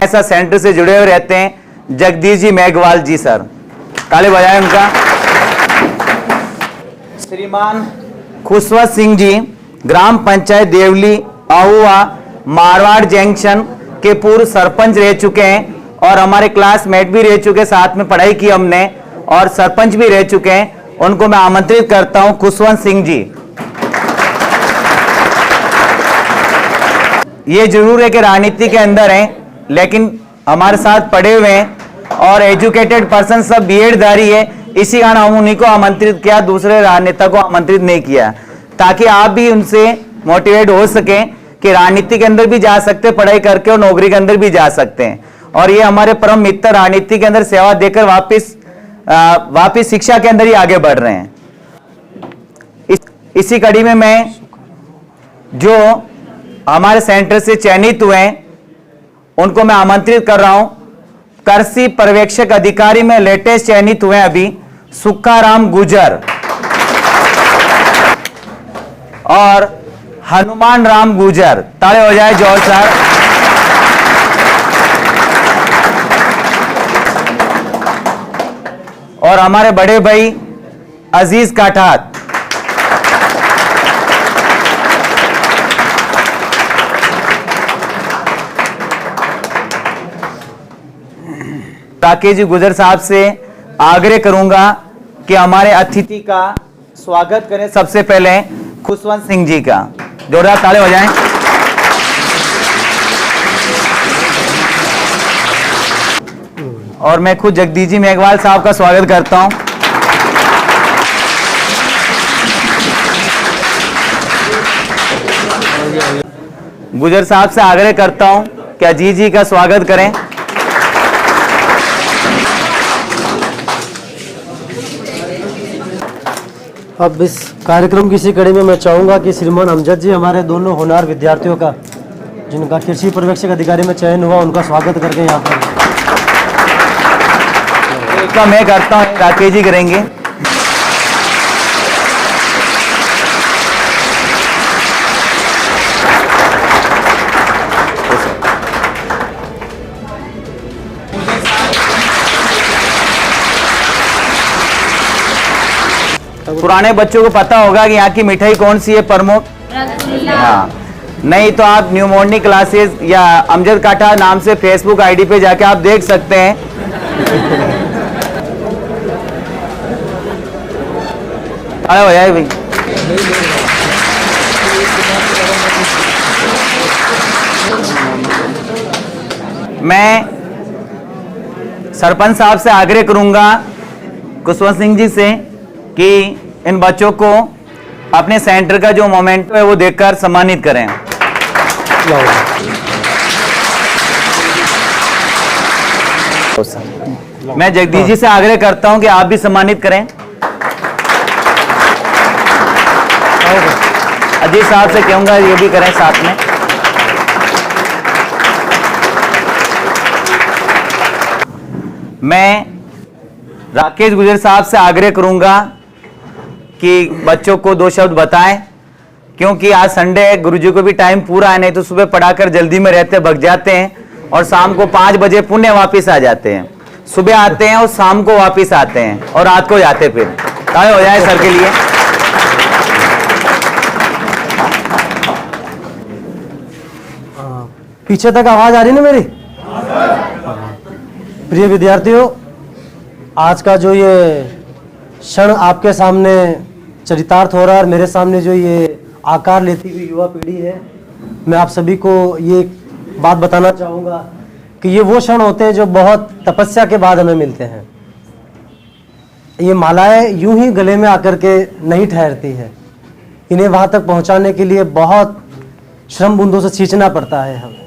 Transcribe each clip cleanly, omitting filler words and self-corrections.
ऐसा सेंटर से जुड़े हुए रहते हैं जगदीश जी मेघवाल जी सर, ताली बजाएं उनका। श्रीमान खुशवंत सिंह जी ग्राम पंचायत देवली आहुआ मारवाड़ जंक्शन के पूर्व सरपंच रह चुके हैं और हमारे क्लासमेट भी रह चुके, साथ में पढ़ाई की हमने और सरपंच भी रह चुके हैं। उनको मैं आमंत्रित करता हूं, खुशवंत सिंह जी। ये जरूर है कि राजनीति के अंदर हैं, लेकिन हमारे साथ पढ़े हुए हैं और एजुकेटेड पर्सन सब बीएड-धारी है, इसी कारण हम उन्हीं को आमंत्रित किया, दूसरे राजनेता को आमंत्रित नहीं किया, ताकि आप भी उनसे मोटिवेट हो सके कि राजनीति के अंदर भी जा सकते हैं पढ़ाई करके और नौकरी के अंदर भी जा सकते हैं। और ये हमारे परम मित्र राजनीति के अंदर सेवा देकर वापिस शिक्षा के अंदर ही आगे बढ़ रहे हैं। इसी कड़ी में मैं जो हमारे सेंटर से चयनित हुए हैं उनको मैं आमंत्रित कर रहा हूं। कृषि पर्यवेक्षक अधिकारी में लेटेस्ट चयनित हुए अभी सुक्काराम गुजर और हनुमान राम गुजर, ताले हो जाए जोर सर। और हमारे बड़े भाई अजीज काठात, राकेश जी गुजर साहब से आग्रह करूंगा कि हमारे अतिथि का स्वागत करें। सबसे पहले खुशवंत सिंह जी का जोरदार ताली हो जाएं। और मैं खुद जगदीश जी मेघवाल साहब का स्वागत करता हूं। गुजर साहब से आग्रह करता हूं कि अजीज जी का स्वागत करें। अब इस कार्यक्रम की इसी कड़ी में मैं चाहूँगा कि श्रीमान अमजद जी हमारे दोनों होनहार विद्यार्थियों का जिनका कृषि पर्यवेक्षक अधिकारी में चयन हुआ उनका स्वागत करके यहाँ पर का मैं करता हूँ, राकेश जी करेंगे। पुराने बच्चों को पता होगा कि यहाँ की मिठाई कौन सी है प्रमुख, हाँ। नहीं तो आप न्यू मॉर्निंग क्लासेस या अमजद काठा नाम से फेसबुक आईडी पे जाके आप देख सकते हैं। अरे हो जाए भाई। मैं सरपंच साहब से आग्रह करूंगा खुशवंत सिंह जी से कि इन बच्चों को अपने सेंटर का जो मोमेंट है वो देखकर सम्मानित करें। मैं जगदीश जी से आग्रह करता हूं कि आप भी सम्मानित करें। अजीत साहब से कहूंगा ये भी करें साथ में। मैं राकेश गुजर साहब से आग्रह करूंगा कि बच्चों को 2 शब्द बताएं, क्योंकि आज संडे है, गुरुजी को भी टाइम पूरा है, नहीं तो सुबह पढ़ाकर जल्दी में रहते भग जाते हैं और शाम को 5 बजे पुण्य वापस आ जाते हैं। सुबह आते हैं और शाम को वापस आते हैं और रात को जाते फिर। ताली हो जाए सर के लिए। पीछे तक आवाज आ रही ना मेरी? प्रिय विद्यार्थियों, आज का जो ये क्षण आपके सामने चरितार्थ हो रहा है और मेरे सामने जो ये आकार लेती हुई युवा पीढ़ी है, मैं आप सभी को ये बात बताना चाहूँगा कि ये वो क्षण होते हैं जो बहुत तपस्या के बाद हमें मिलते हैं। ये मालाएं यूं ही गले में आकर के नहीं ठहरती है, इन्हें वहाँ तक पहुँचाने के लिए बहुत श्रम बूंदों से सींचना पड़ता है हमें।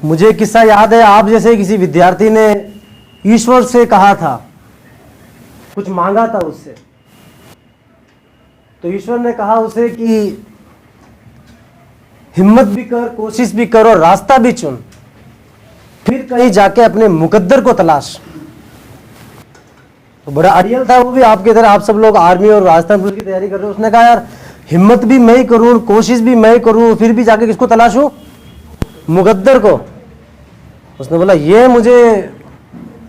मुझे किस्सा याद है, आप जैसे किसी विद्यार्थी ने ईश्वर से कहा था, कुछ मांगा था उससे, तो ईश्वर ने कहा उसे कि हिम्मत भी कर, कोशिश भी कर और रास्ता भी चुन, फिर कहीं जाके अपने मुकद्दर को तलाश। तो बड़ा अड़ियल था वो भी आपकी तरह, आप सब लोग आर्मी और राजस्थान पुलिस की तैयारी कर रहे हो। उसने कहा यार हिम्मत भी मैं ही करूं, कोशिश भी मैं ही करूं, फिर भी जाके किसको तलाशूं? मुकद्दर को। उसने बोला ये मुझे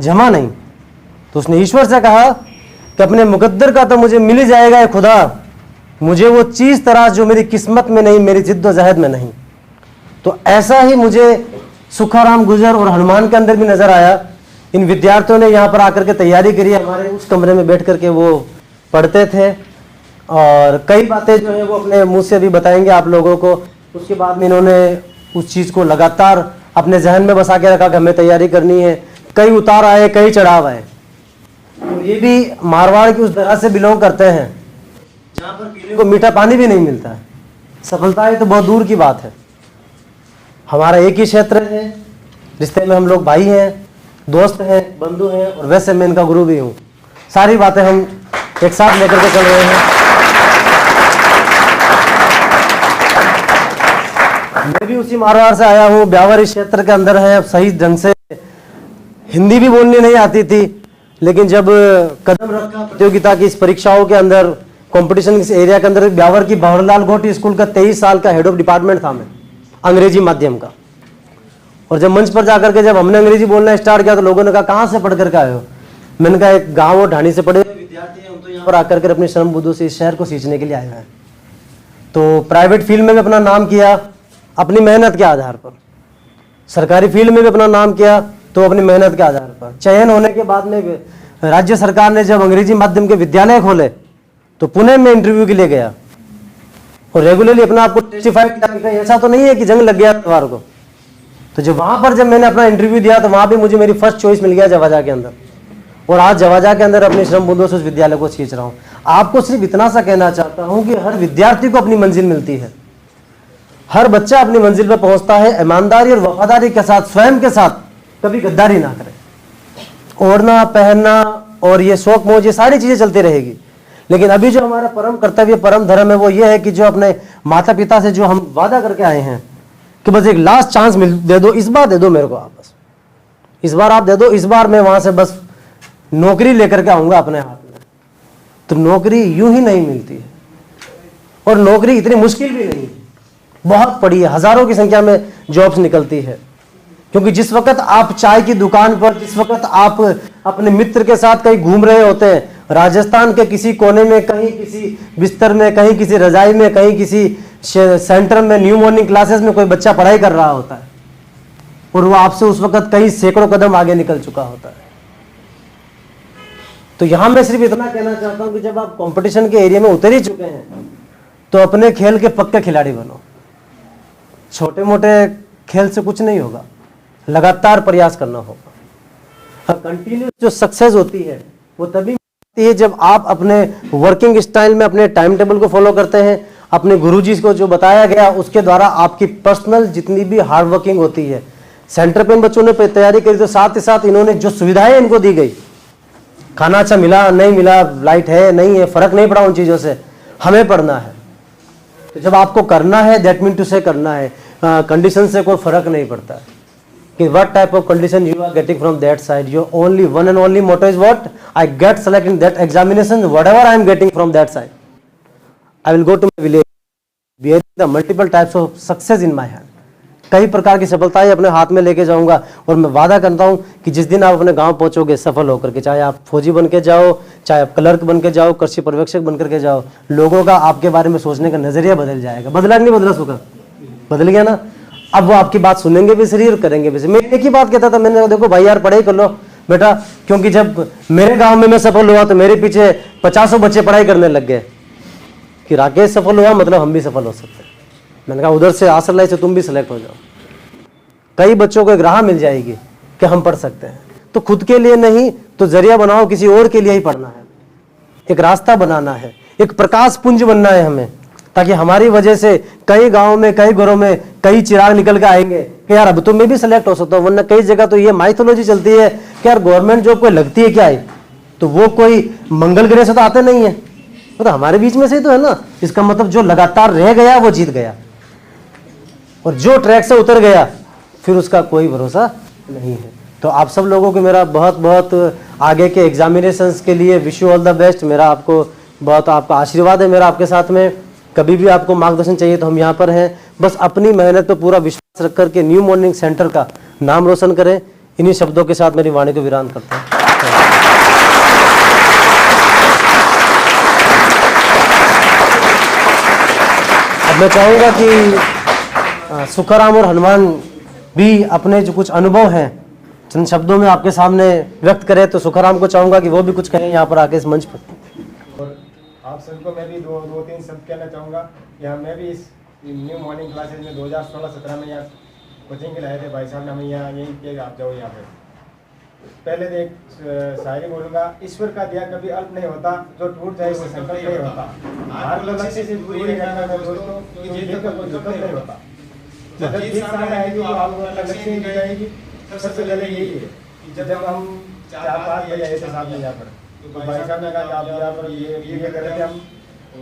जमा नहीं। तो उसने ईश्वर से कहा कि अपने मुकद्दर का तो मुझे मिल ही जाएगा है खुदा, मुझे वो चीज़ तराश जो मेरी किस्मत में नहीं, मेरी जिद्दोजहद में नहीं। तो ऐसा ही मुझे सुखाराम गुजर और हनुमान के अंदर भी नजर आया। इन विद्यार्थियों ने यहाँ पर आकर के तैयारी करी, हमारे उस कमरे में बैठ करके वो पढ़ते थे और कई बातें जो है वो अपने मुंह से भी बताएंगे आप लोगों को। उसके बाद में इन्होंने उस चीज़ को लगातार अपने जहन में बसा के रखा कि हमें तैयारी करनी है। कई उतार आए, कई चढ़ाव आए। तो ये भी मारवाड़ की उस तरह से बिलोंग करते हैं जहाँ पर पीने को मीठा पानी भी नहीं मिलता है। सफलता तो बहुत दूर की बात है। हमारा एक ही क्षेत्र है, रिश्ते में हम लोग भाई हैं, दोस्त हैं, बंधु हैं और वैसे मैं इनका गुरु भी हूँ। सारी बातें हम एक साथ लेकर के चल रहे हैं। मैं भी उसी मारवाड़ से आया हूँ, ब्यावर इस क्षेत्र के अंदर है। सही ढंग से हिंदी भी बोलनी नहीं आती थी, लेकिन जब कदम रखा प्रतियोगिता की इस परीक्षाओं के अंदर, कंपटीशन के एरिया के अंदर, ब्यावर की भंवरलाल घोटी स्कूल का 23 साल का हेड ऑफ डिपार्टमेंट था मैं, अंग्रेजी माध्यम का। और जब मंच पर जाकर के जब हमने अंग्रेजी बोलना स्टार्ट किया तो लोगों ने कहा कहाँ से पढ़ करके आए हो। मैंने कहा एक गाँव और ढाणी से पढ़े विद्यार्थी हैं, हम तो यहाँ पर आकर के अपने श्रम बुद्धों से इस शहर को सींचने के लिए आए हैं। तो प्राइवेट फील्ड में भी अपना नाम किया अपनी मेहनत के आधार पर, सरकारी फील्ड में भी अपना नाम किया तो अपनी मेहनत के आधार पर। चयन होने के बाद में राज्य सरकार ने जब अंग्रेजी माध्यम के विद्यालय खोले तो पुणे में इंटरव्यू के लिए गया और रेगुलरली अपना आपको टेस्टिफाई किया। ऐसा तो नहीं है कि जंग लग गया त्योहार को। तो जब वहां पर जब मैंने अपना इंटरव्यू दिया तो वहां भी मुझे मेरी फर्स्ट चॉइस मिल गया जवाजा के अंदर, और आज जवाजा के अंदर अपने श्रम बुद्धों से उस विद्यालय को खींच रहा हूँ। आपको सिर्फ इतना सा कहना चाहता हूँ कि हर विद्यार्थी को अपनी मंजिल मिलती है, हर बच्चा अपनी मंजिल पर पहुंचता है। ईमानदारी और वफादारी के साथ, स्वयं के साथ कभी गद्दारी ना करें। ओढ़ना पहनना और ये शौक मौज ये सारी चीजें चलती रहेगी, लेकिन अभी जो हमारा परम कर्तव्य परम धर्म है वो ये है कि जो अपने माता पिता से जो हम वादा करके आए हैं कि बस एक लास्ट चांस दे दो, इस बार दे दो मेरे को, आप बस इस बार आप दे दो, इस बार मैं वहां से बस नौकरी लेकर के आऊंगा अपने हाथ में। तो नौकरी यूं ही नहीं मिलती है और नौकरी इतनी मुश्किल भी नहीं है, बहुत पड़ी है। हजारों की संख्या में जॉब्स निकलती है। क्योंकि जिस वक्त आप चाय की दुकान पर, जिस वक्त आप अपने मित्र के साथ कहीं घूम रहे होते हैं, राजस्थान के किसी कोने में, कहीं किसी बिस्तर में, कहीं किसी रजाई में, कहीं किसी सेंटर में, न्यू मॉर्निंग क्लासेस में कोई बच्चा पढ़ाई कर रहा होता है और वो आपसे उस वक्त कई सैकड़ों कदम आगे निकल चुका होता है। तो यहां मैं सिर्फ इतना कहना चाहता हूं कि जब आप कंपटीशन के एरिया में उतर ही चुके हैं तो अपने खेल के पक्के खिलाड़ी बनो। छोटे मोटे खेल से कुछ नहीं होगा, लगातार प्रयास करना होगा। कंटिन्यूस जो सक्सेस होती है वो तभी मिलती है जब आप अपने वर्किंग स्टाइल में अपने टाइम टेबल को फॉलो करते हैं, अपने गुरुजी को जो बताया गया उसके द्वारा आपकी पर्सनल जितनी भी हार्ड वर्किंग होती है। सेंटर पे इन बच्चों ने तैयारी करी तो साथ ही साथ इन्होंने जो सुविधाएं इनको दी गई, खाना अच्छा मिला नहीं मिला, लाइट है नहीं है, फर्क नहीं पड़ा उन चीजों से। हमें पढ़ना है तो जब आपको करना है दैट मीन टू से करना है, कंडीशन से कोई फर्क नहीं पड़ता है कि what type of condition you are getting from that side. Your only one and only motto is what? I get selected in that examination, whatever I am getting from that side, I will go to my village bearing the multiple types of success in my hand. कई प्रकार की सफलताएं अपने हाथ में लेके जाऊंगा और मैं वादा करता हूं कि जिस दिन आप अपने गांव पहुंचोगे सफल होकर के, चाहे आप फौजी बन के जाओ, चाहे आप क्लर्क बन के जाओ, कृषि पर्यवेक्षक बन करके जाओ, लोगों का आपके बारे में सोचने का नजरिया बदल जाएगा। बदला नहीं बदला सुखा? बदल गया ना। अब वो आपकी बात सुनेंगे भी सही और करेंगे भी सही। मैं एक ही बात कहता था, मैंने देखो भाई यार पढ़ाई कर लो बेटा, क्योंकि जब मेरे गांव में मैं सफल हुआ तो मेरे पीछे 50 बच्चे पढ़ाई करने लग गए कि राकेश सफल हुआ मतलब हम भी सफल हो सकते हैं। मैंने कहा उधर से आसरलाई से तुम भी सिलेक्ट हो जाओ, कई बच्चों को एक राह मिल जाएगी कि हम पढ़ सकते हैं। तो खुद के लिए नहीं तो जरिया बनाओ, किसी और के लिए ही पढ़ना है, एक रास्ता बनाना है, एक प्रकाश पुंज बनना है हमें, ताकि हमारी वजह से कई गांव में, कई घरों में कई चिराग निकल के आएंगे कि यार अब तो मैं भी सिलेक्ट हो सकता हूँ। वरना कई जगह तो ये माइथोलॉजी चलती है कि यार गवर्नमेंट जॉब कोई लगती है क्या है, तो वो कोई मंगल ग्रह से तो आते नहीं है, वो तो हमारे बीच में से ही तो है ना। इसका मतलब जो लगातार रह गया वो जीत गया, और जो ट्रैक से उतर गया फिर उसका कोई भरोसा नहीं है। तो आप सब लोगों को मेरा बहुत बहुत आगे के एग्जामिनेशंस के लिए wish you all the best. मेरा आपको बहुत आपका आशीर्वाद है मेरा आपके साथ में। कभी भी आपको मार्गदर्शन चाहिए तो हम यहाँ पर हैं। बस अपनी मेहनत पर पूरा विश्वास रख करके न्यू मॉर्निंग सेंटर का नाम रोशन करें। इन्हीं शब्दों के साथ मेरी वाणी को विराम करता हूँ। अब मैं चाहूँगा कि सुखाराम और हनुमान भी अपने जो कुछ अनुभव हैं चंद शब्दों में आपके सामने व्यक्त करें। तो सुखाराम को चाहूँगा कि वो भी कुछ कहें यहाँ पर आके इस मंच पर। और आप सबको मैं भी दो तीन शब्द कहना चाहूँगा। यहाँ मैं भी इस न्यू मॉर्निंग क्लासेज में 2016-17 में यहाँ कोचिंग के लाए थे। भाई साहब ने हमें यहाँ यही किया कि आप जाओ यहाँ पे। पहले तो एक शायरी बोलूँगा, ईश्वर का दिया कभी अल्प नहीं होता, जो टूट जाए वो संकल्प नहीं होता। हार को लक्ष्य से पूरी करना है दोस्तों, कि जीत का कोई विकल्प नहीं होता। जब जीत सामने आएगी तो आपको अपना लक्ष्य मिल जाएगी। सबसे पहले यही है कि जब हम 4-5 बजे आए थे साथ में यहाँ पर, तो भाई साहब ने कहा कि आप यहाँ पर ये कर रहे थे हम,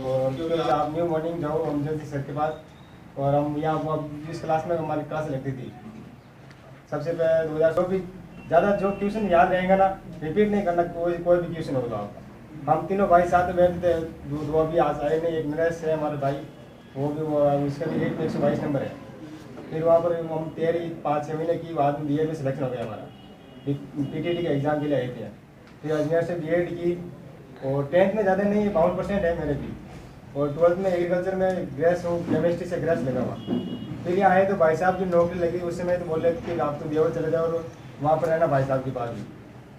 और क्योंकि आप न्यू मॉर्निंग जाओ हम जल्दी सर के पास। और हम यहाँ जिस क्लास में हमारी क्लास लगती थी सबसे पहले 2000 भी ज़्यादा जो ट्यूशन याद रहेगा ना, रिपीट नहीं करना, कोई भी ट्यूशन होगा आपका। हम तीनों भाई साथ में बैठते थे। दो अभी आज आए नहीं, एक नरेश है हमारे भाई, वो भी उसका भी 122 नंबर है। फिर वहाँ पर हम तैयारी 5-6 महीने की बाद में BA में सिलेक्शन हो गया हमारा। PTT के एग्ज़ाम के लिए आए थे। फिर अजमेर से B.Ed की, और 10th में ज़्यादा नहीं 52% है मेरे भी, और 12th में एग्रीकल्चर में ग्रेस हूँ, केमिस्ट्री से ग्रेस लगा हुआ। फिर यहाँ आए तो भाई साहब की नौकरी लगी, उस समय तो बोले कि आप तो ब्योर चले जाओ और वहाँ पर रहना भाई साहब के पास भी।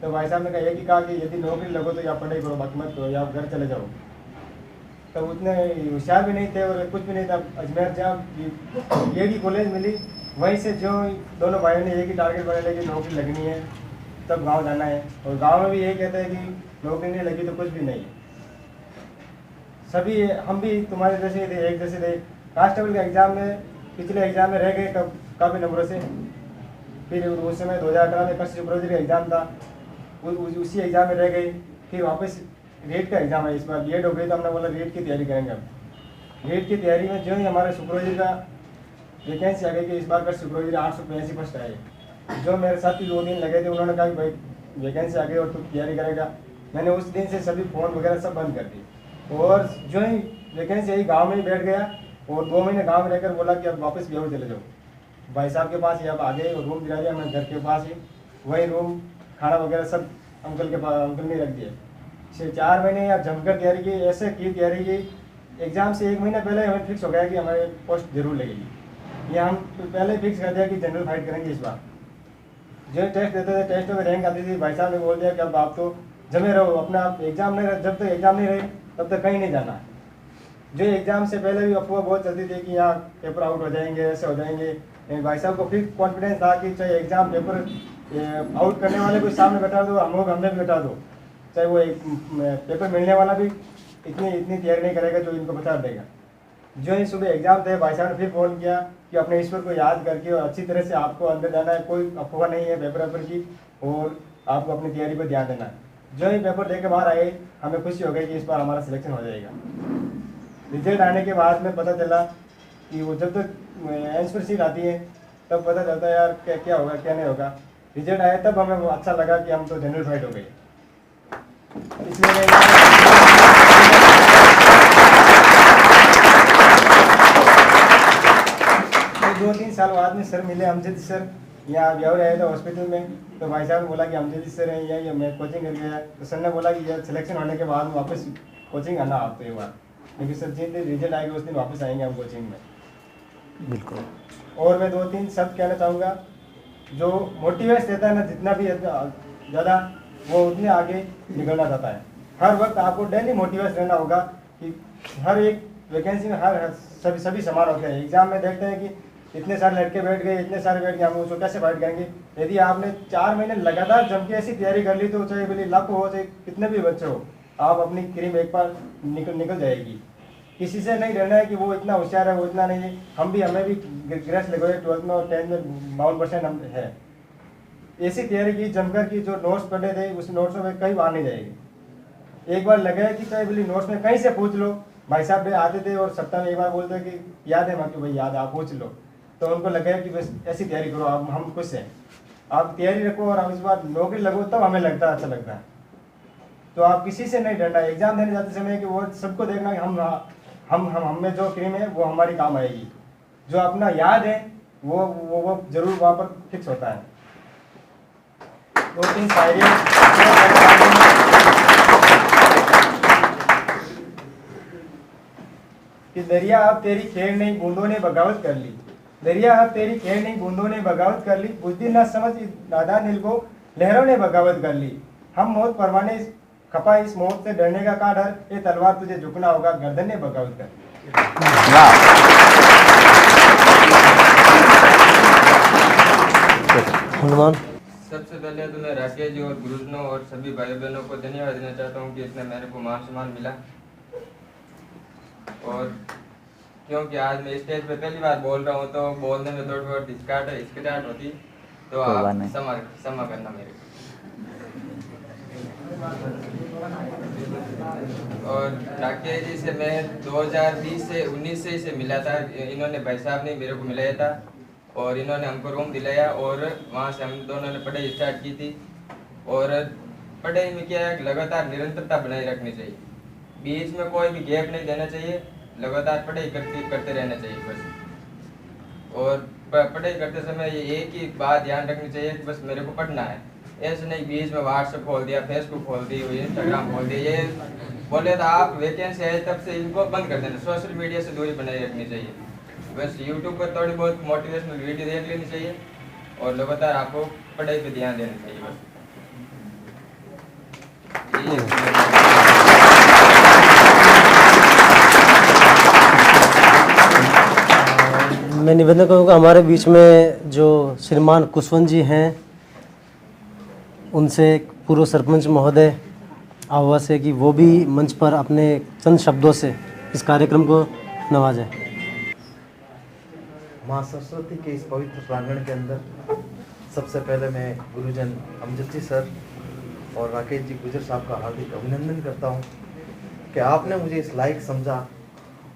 तो भाई साहब ने कहा एक ही कहा कि यदि नौकरी लगो तो या पढ़ाई करो, बाकी मत करो, या आप घर चले जाओ। तो उतने होशियार भी नहीं थे और कुछ भी नहीं था। अजमेर जहाँ BAD कॉलेज मिली, वहीं से जो दोनों भाइयों ने एक ही टारगेट बना लिया कि नौकरी लगनी है तब गांव जाना है। और गांव में भी यही कहते हैं कि नौकरी नहीं लगी तो कुछ भी नहीं है। सभी हम भी तुम्हारे जैसे थे, एक जैसे थे। कांस्टेबल के एग्ज़ाम में पिछले एग्ज़ाम में रह गए काफ़ी नंबरों से। फिर उस समय 2018 में कृषि सुपरवाइजर का एग्ज़ाम था, उसी एग्ज़ाम में रह गई। फिर वापस रेट का एग्ज़ाम है, इस बार B.Ed हो गई तो हमने बोला रेट की तैयारी करेंगे। अब रेट की तैयारी में जो ही हमारे सुपरवाइजर का वैकेंसी आ गई कि इस बार कृषि सुपरवाइजर 885 फर्स्ट आए। जो मेरे साथ ही 2 दिन लगे थे, उन्होंने कहा कि भाई वैकेंसी आ गई और तू तैयारी करेगा। मैंने उस दिन से सभी फ़ोन वगैरह सब बंद कर दी, और जो ही वैकेंसी आई गाँव में ही बैठ गया, और 2 महीने गाँव में रहकर बोला कि अब वापस ब्योर चले जाओ। भाई साहब के पास ही अब आ गए और रूम दिला दिया मैं घर के पास ही, वही रूम खाना वगैरह सब अंकल के पास, अंकल ने रख दिया। 4 महीने या जमकर तैयारी की, ऐसे की तैयारी की, एग्ज़ाम से 1 महीना पहले हमें फिक्स हो गया कि हमारे पोस्ट जरूर लगेगी। ये हम पहले फिक्स कर दिया कि जनरल फाइट करेंगे इस बार। जो टेस्ट देते थे, टेस्ट में रैंक आती थी, भाई साहब ने बोल दिया कि अब आप तो जमे रहो अपना, आप एग्ज़ाम नहीं रहे, जब तक एग्ज़ाम नहीं रहे तब तक कहीं नहीं जाना है। जो एग्ज़ाम से पहले भी अफवाह बहुत चलती थी कि यहाँ पेपर आउट हो जाएंगे, ऐसे हो जाएंगे। भाई साहब को फिर कॉन्फिडेंस था कि चाहे एग्ज़ाम पेपर आउट करने वाले को सामने बैठा दो, हम लोग हमें भी बैठा दो, चाहे वो एक पेपर मिलने वाला भी इतनी तैयारी नहीं करेगा जो इनको बता देगा। जो ही सुबह एग्ज़ाम थे, भाई साहब ने फिर फ़ोन किया कि अपने ईश्वर को याद करके और अच्छी तरह से आपको अंदर जाना है, कोई अफवाह नहीं है पेपर की, और आपको अपनी तैयारी पर ध्यान देना है। जो ही पेपर दे के बाहर आए, हमें खुशी हो गई कि इस बार हमारा सिलेक्शन हो जाएगा। रिजल्ट आने के बाद में पता चला कि वो जब तक आंसर शीट आती है तब पता चलता है यार क्या होगा क्या नहीं होगा। रिजल्ट आया तब हमें अच्छा लगा कि हम तो जनरल फाइट हो गए। इसलिए तो 2-3 साल बाद में सर मिले, अमजद सर, यहाँ ब्योर आए थे हॉस्पिटल में। तो भाई साहब ने बोला कि अमजद सर हैं या मैं कोचिंग करके आया। तो सर ने बोला कि यार सिलेक्शन होने के बाद वापस कोचिंग आना आप तो एक बार, लेकिन सर जिस दिन रिजल्ट आएगा उस दिन वापस आएंगे हम कोचिंग में। बिल्कुल। और मैं 2-3 शब्द कहना चाहूँगा। जो मोटिवेट देता है ना जितना भी ज़्यादा, वो उतने आगे निकलना चाहता है। हर वक्त आपको डेली मोटिवेट रहना होगा कि हर एक वैकेंसी में हर सभी समान होते हैं। एग्जाम में देखते हैं कि इतने सारे लड़के बैठ गए, इतने सारे बैठ गए, हम उसको कैसे फाइट करेंगे। यदि आपने 4 महीने लगातार जम के ऐसी तैयारी कर ली तो चाहे बोली लाख हो, चाहे कितने भी बच्चे हो, आप अपनी क्रीम एक बार निकल जाएगी। किसी से नहीं डरना है कि वो इतना होशियार है, वो इतना नहीं है। हमें भी ग्रेस लगे 12th में और 10th में 52% हम है। ऐसी तैयारी की जमकर की, जो नोट्स पढ़े थे उस नोट्स में कहीं बाहर नहीं जाएगी। एक बार लगे कि चाहे बोली नोट्स में कहीं से पूछ लो, भाई साहब आते थे और सप्ताह में एक बार बोलते कि याद है माँ, भाई याद है, आप पूछ लो। तो उनको लगे कि बस ऐसी तैयारी करो, आप हम खुश हैं, आप तैयारी रखो और हम इस बार नौकरी लगो, तब हमें लगता है अच्छा लगता है। तो आप किसी से नहीं डरना। एग्जाम देने जाते समय कि वो सबको देखना कि हम में जो क्रीम है वो हमारी काम आएगी। जो अपना याद है वो जरूर वहाँ पर फिक्स होता है। 2-3 शायरी कि दरिया अब तेरी खेर नहीं बूंदों ने बगावत कर ली, दरिया अब तेरी खेर नहीं बूंदों ने बगावत कर ली, बुद्धिर न समझ नादान दिल को लहरों ने बगावत कर ली। हम मौत परवाने खपा इस मौत से डरने का का डर, ये तलवार तुझे झुकना होगा गर्दन ने बगावत कर। हनुमान। सबसे पहले तो मैं राकेश जी और गुरुजनों और सभी भाई बहनों को धन्यवाद देना चाहता हूँ कि इसने मेरे को मान सम्मान मिला। और क्योंकि आज मैं स्टेज पे पहली बार बोल रहा हूँ तो बोलने में थोड़ी बहुत हिचकिचाहट होती, तो आप क्षमा करना मेरे को। और राकेश जी से मैं 2020 से 19 से इसे मिला था। इन्होंने भाई साहब ने मेरे को मिलाया था और इन्होंने हमको रूम दिलाया और वहाँ से हम दोनों ने पढ़ाई स्टार्ट की थी। और पढ़ाई में क्या है, लगातार निरंतरता बनाए रखनी चाहिए, बीच में कोई भी गैप नहीं देना चाहिए, लगातार पढ़ाई करते रहना चाहिए बस। और पढ़ाई करते समय ये एक ही बात ध्यान रखनी चाहिए कि बस मेरे को पढ़ना है, ऐसे नहीं बीच में व्हाट्सएप खोल दिया, फेसबुक खोल दी, इंस्टाग्राम खोल दिया। ये बोले तो आप वैकेंसी है तब से इनको बंद कर देना, सोशल मीडिया से दूरी बनाए रखनी चाहिए। बस यूट्यूब पर थोड़ी बहुत मोटिवेशनल वीडियो देख लेनी चाहिए और लगातार आपको पढ़ाई पे ध्यान देना चाहिए बस। मैं निवेदन करूँगा हमारे बीच में जो श्रीमान कुशवंत जी हैं उनसे पूर्व सरपंच महोदय आह्वास है कि वो भी मंच पर अपने चंद शब्दों से इस कार्यक्रम को नवाजें। माँ सरस्वती के इस पवित्र प्रांगण के अंदर सबसे पहले मैं गुरुजन अमजद जी सर और राकेश जी गुजर साहब का हार्दिक अभिनंदन करता हूँ कि आपने मुझे इस लायक समझा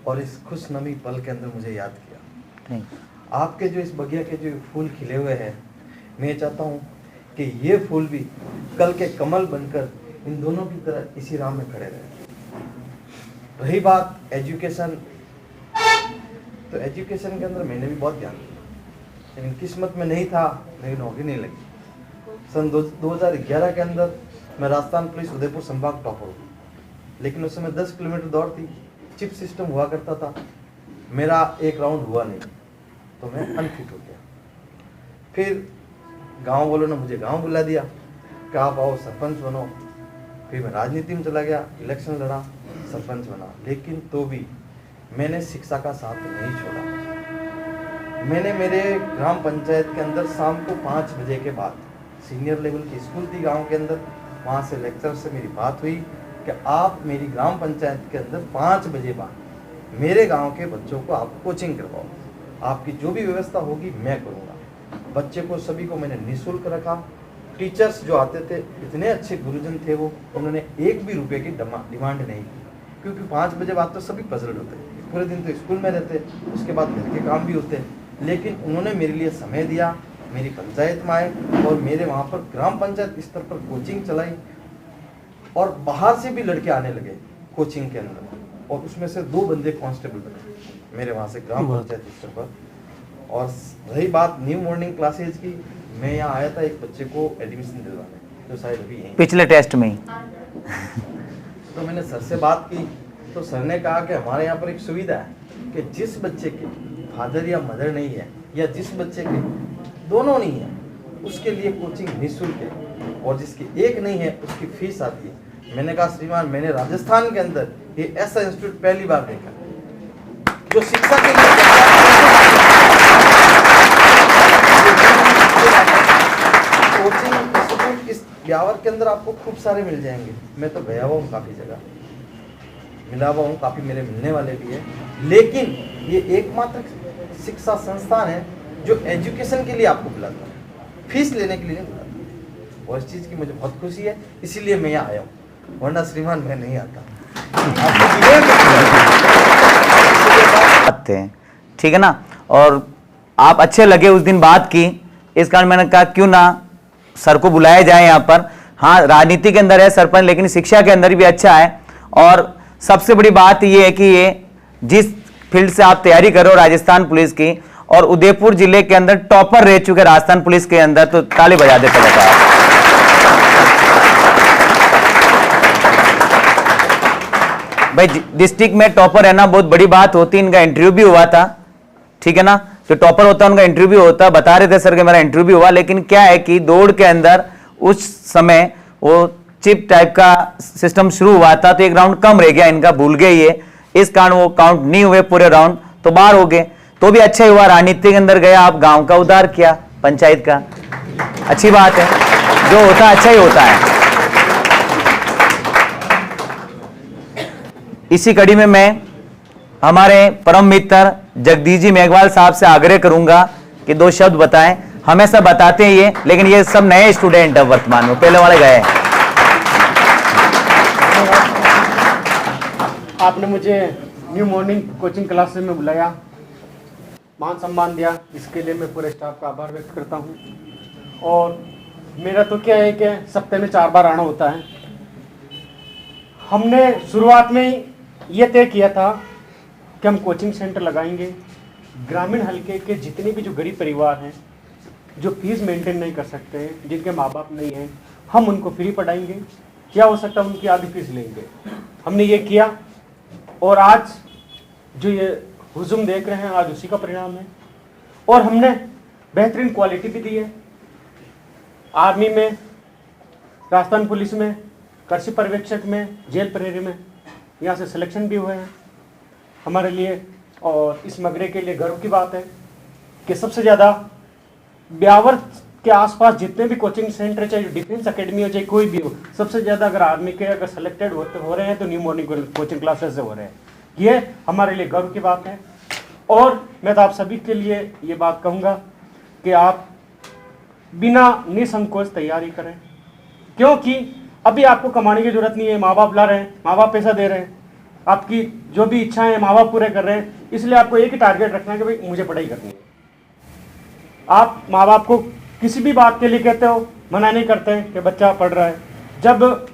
और इस खुशनमी पल के अंदर मुझे याद किया। आपके जो इस बगिया के जो फूल खिले हुए हैं, मैं चाहता हूँ कि ये फूल भी कल के कमल बनकर इन दोनों की तरह इसी राह में खड़े रहे। रही बात एजुकेशन, तो एजुकेशन के अंदर मैंने भी बहुत ध्यान दिया, लेकिन किस्मत में नहीं था, मेरी नौकरी नहीं लगी। सन 2011 के अंदर मैं राजस्थान पुलिस उदयपुर संभाग टॉपर हूँ, लेकिन उस समय 10 किलोमीटर दौड़ थी, चिप सिस्टम हुआ करता था, मेरा एक राउंड हुआ नहीं तो मैं अनफिट हो गया। फिर गांव वालों ने मुझे गांव बुला दिया कि आप आओ सरपंच बनो। फिर मैं राजनीति में चला गया, इलेक्शन लड़ा, सरपंच बना, लेकिन तो भी मैंने शिक्षा का साथ नहीं छोड़ा। मैंने मेरे ग्राम पंचायत के अंदर शाम को 5 बजे के बाद सीनियर लेवल की स्कूल थी गांव के अंदर, वहाँ से लेक्चर से मेरी बात हुई कि आप मेरी ग्राम पंचायत के अंदर 5 बजे बाद मेरे गांव के बच्चों को आप कोचिंग करवाओ, आपकी जो भी व्यवस्था होगी मैं करूँगा। बच्चे को सभी को मैंने निःशुल्क रखा। टीचर्स जो आते थे इतने अच्छे गुरुजन थे वो, उन्होंने 1 भी रुपये की डिमांड नहीं की, क्योंकि 5 बजे बाद तो सभी पजल होते, पूरे दिन तो स्कूल में रहते, उसके बाद घर के काम भी होते, लेकिन उन्होंने मेरे लिए समय दिया, मेरी पंचायत में आए और मेरे वहाँ पर ग्राम पंचायत स्तर पर कोचिंग चलाई और बाहर से भी लड़के आने लगे कोचिंग के अंदर, और उसमें से 2 बंदे कांस्टेबल बने मेरे वहाँ से ग्राम पंचायत स्तर पर। और रही बात न्यू मॉर्निंग क्लासेज की, मैं यहाँ आया था एक बच्चे को एडमिशन दिलवाने, जो शायद अभी यहीं पिछले टेस्ट में ही तो मैंने सर से बात की तो सर ने कहा कि हमारे यहाँ पर एक सुविधा है कि जिस बच्चे के फादर या मदर नहीं है या जिस बच्चे के दोनों नहीं है उसके लिए कोचिंग निःशुल्क है, और जिसकी एक नहीं है उसकी फीस आती है। मैंने कहा श्रीमान, मैंने राजस्थान के अंदर ये ऐसा इंस्टीट्यूट पहली बार देखा जो शिक्षा के लिए कोचिंग इंस्टीट्यूट इस ब्यावर के अंदर आपको खूब सारे मिल जाएंगे। मैं तो गया हुआ हूँ, काफ़ी जगह मिला हुआ हूँ, काफ़ी मेरे मिलने वाले भी है, लेकिन ये एकमात्र शिक्षा संस्थान है जो एजुकेशन के लिए आपको बुलाता है, फीस लेने के लिए नहीं बुलाता। और इस चीज़ की मुझे बहुत खुशी है, इसीलिए मैं यहाँ आया हूँ, वरना श्रीमान मैं नहीं आता। थे, ठीक है ना। और आप अच्छे लगे उस दिन बात की, इस कारण मैंने कहा क्यों ना सर को बुलाया जाए यहाँ पर। हाँ, राजनीति के अंदर है सरपंच, लेकिन शिक्षा के अंदर भी अच्छा है। और सबसे बड़ी बात ये है कि ये जिस फील्ड से आप तैयारी कर रहे हो राजस्थान पुलिस की, और उदयपुर जिले के अंदर टॉपर रह चुके राजस्थान पुलिस के अंदर, तो ताली बजा देते बता। भाई डिस्ट्रिक्ट में टॉपर रहना बहुत बड़ी बात होती है। इनका इंटरव्यू भी हुआ था, ठीक है ना, जो टॉपर होता है उनका इंटरव्यू होता है, बता रहे थे सर कि मेरा इंटरव्यू हुआ, लेकिन क्या है कि दौड़ के अंदर उस समय वो चिप टाइप का सिस्टम शुरू हुआ था, तो एक राउंड कम रह गया इनका, भूल गए ये, इस कारण वो काउंट नहीं हुए पूरे राउंड, तो बाहर हो गए। तो भी अच्छा ही हुआ, राजनीति के अंदर गया, आप गांव का उद्धार किया, पंचायत का, अच्छी बात है, जो होता है अच्छा ही होता है। इसी कड़ी में मैं हमारे परम मित्र जगदीश जी मेघवाल साहब से आग्रह करूंगा कि 2 शब्द बताएं। हमेशा बताते हैं ये, लेकिन ये सब नए स्टूडेंट है वर्तमान में, पहले वाले गए। आपने मुझे न्यू मॉर्निंग कोचिंग क्लास में बुलाया, मान सम्मान दिया, इसके लिए मैं पूरे स्टाफ का आभार व्यक्त करता हूं। और मेरा तो क्या है कि सप्ताह में 4 बार आना होता है। हमने शुरुआत में ही ये तय किया था कि हम कोचिंग सेंटर लगाएंगे। ग्रामीण हलके के जितने भी जो गरीब परिवार हैं, जो फीस मेंटेन नहीं कर सकते हैं, जिनके माँ बाप नहीं हैं, हम उनको फ्री पढ़ाएंगे, क्या हो सकता है उनकी आधी फीस लेंगे। हमने ये किया और आज जो ये हुजूम देख रहे हैं, आज उसी का परिणाम है। और हमने बेहतरीन क्वालिटी भी दी है। आर्मी में, राजस्थान पुलिस में, कृषि पर्यवेक्षक में, जेल प्रहरी में, यहाँ से सिलेक्शन भी हुए हैं हमारे लिए। और इस मगरे के लिए गर्व की बात है कि सबसे ज़्यादा ब्यावर के आसपास जितने भी कोचिंग सेंटर, चाहे डिफेंस एकेडमी हो, चाहे कोई भी हो, सबसे ज़्यादा अगर आर्मी के अगर सेलेक्टेड हो रहे हैं तो न्यू मॉर्निंग कोचिंग क्लासेस से हो रहे हैं। ये हमारे लिए गर्व की बात है। और मैं तो आप सभी के लिए ये बात कहूँगा कि आप बिना निसंकोच तैयारी करें, क्योंकि अभी आपको कमाने की जरूरत नहीं है। माँ बाप ला रहे हैं, माँ बाप पैसा दे रहे हैं, आपकी जो भी इच्छाएं माँ बाप पूरे कर रहे हैं, इसलिए आपको एक ही टारगेट रखना है कि भाई मुझे पढ़ाई करनी है। आप माँ बाप को किसी भी बात के लिए कहते हो, मना नहीं करते हैं कि बच्चा पढ़ रहा है। जब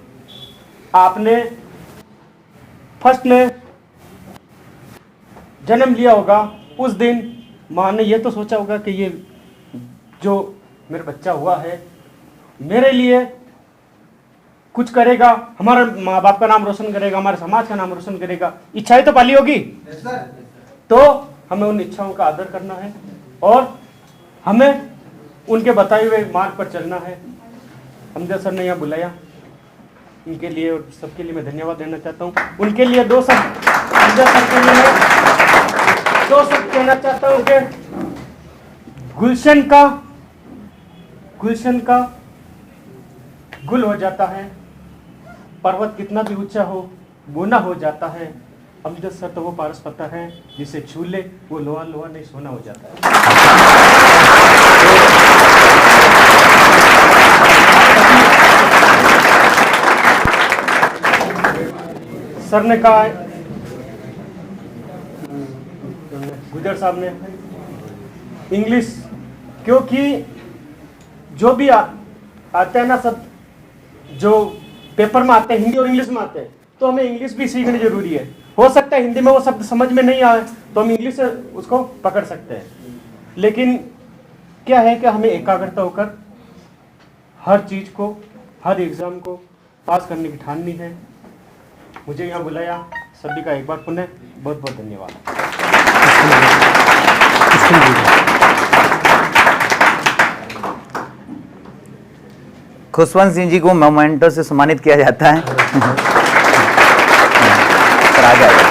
आपने फर्स्ट में जन्म लिया होगा, उस दिन माँ ने ये तो सोचा होगा कि ये जो मेरा बच्चा हुआ है मेरे लिए कुछ करेगा, हमारे माँ बाप का नाम रोशन करेगा, हमारे समाज का नाम रोशन करेगा। इच्छाएं तो पाली होगी, तो हमें उन इच्छाओं का आदर करना है और हमें उनके बताए हुए मार्ग पर चलना है। हमजा सर ने यहाँ बुलाया, इनके लिए और सबके लिए मैं धन्यवाद देना चाहता हूँ। उनके लिए 2 शब्द हमजा सर के लिए 2 शब्द कहना चाहता हूँ कि गुलशन का गुल हो जाता है, पर्वत कितना भी ऊंचा हो वो ना हो जाता है। अमजद सर तो वो पारस पत्थर है जिसे छू ले वो लोहा लोहा नहीं सोना हो जाता है। सर ने कहा है, गुजर साहब ने, इंग्लिश, क्योंकि जो भी आते हैं ना सब जो पेपर में आते हैं हिंदी और इंग्लिश में आते हैं, तो हमें इंग्लिश भी सीखनी जरूरी है। हो सकता है हिंदी में वो शब्द समझ में नहीं आए तो हम इंग्लिश से उसको पकड़ सकते हैं, लेकिन क्या है कि हमें एकाग्रता होकर हर चीज़ को, हर एग्ज़ाम को पास करने की ठाननी है। मुझे यहाँ बुलाया, सभी का एक बार पुनः बहुत बहुत धन्यवाद। खुशवंत सिंह जी को मोमेंटो से सम्मानित किया जाता है। आ जाएगा।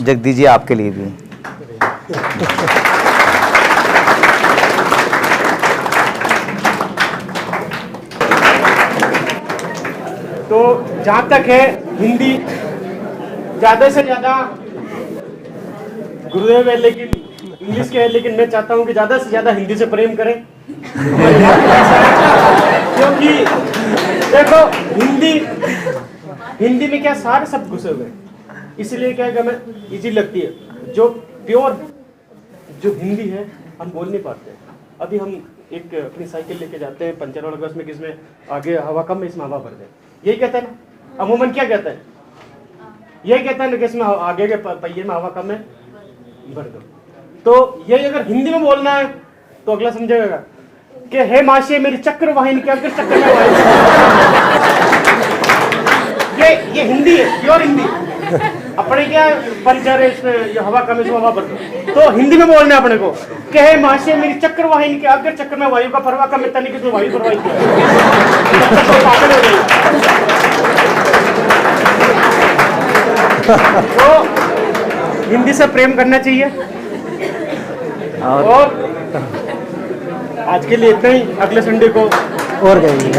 जगदीश जी आपके लिए भी। तो जहाँ तक है हिंदी ज़्यादा से ज़्यादा गुरुदेव है, लेकिन इंग्लिश के है, लेकिन मैं चाहता हूँ कि ज़्यादा से ज़्यादा हिंदी से प्रेम करें। क्योंकि देखो हिंदी में क्या सारे शब्द घुसे हुए हैं, इसलिए क्या है कि हमें इजी लगती है। जो प्योर जो हिंदी है हम बोल नहीं पाते। अभी हम एक अपनी साइकिल लेके जाते हैं पंचर वाला बस में, किसमें आगे हवा कम है इसमें हवा भर दे, यही कहते हैं ना। अमूमन क्या कहते हैं, ये कहता है ना कि इसमें आगे के पहिए में हवा कम है, भर दो। तो यही अगर हिंदी में बोलना है तो अगला समझेगा कि हे माशे मेरी चक्र वाहिनी के अग्र चक्र में वाहिनी। ये हिंदी है, प्योर हिंदी। अपने क्या परिचय इसमें ये हवा कम है, इसमें हवा भर दो। तो हिंदी में बोलना है अपने को कि हे माशे मेरी चक्र वाहिनी के अग्र चक्र में वायु का परवा कम है, तनिक इसमें वायु प्रवाहित तो हिंदी से प्रेम करना चाहिए। और आज के लिए इतना ही, अगले संडे को और कहेंगे।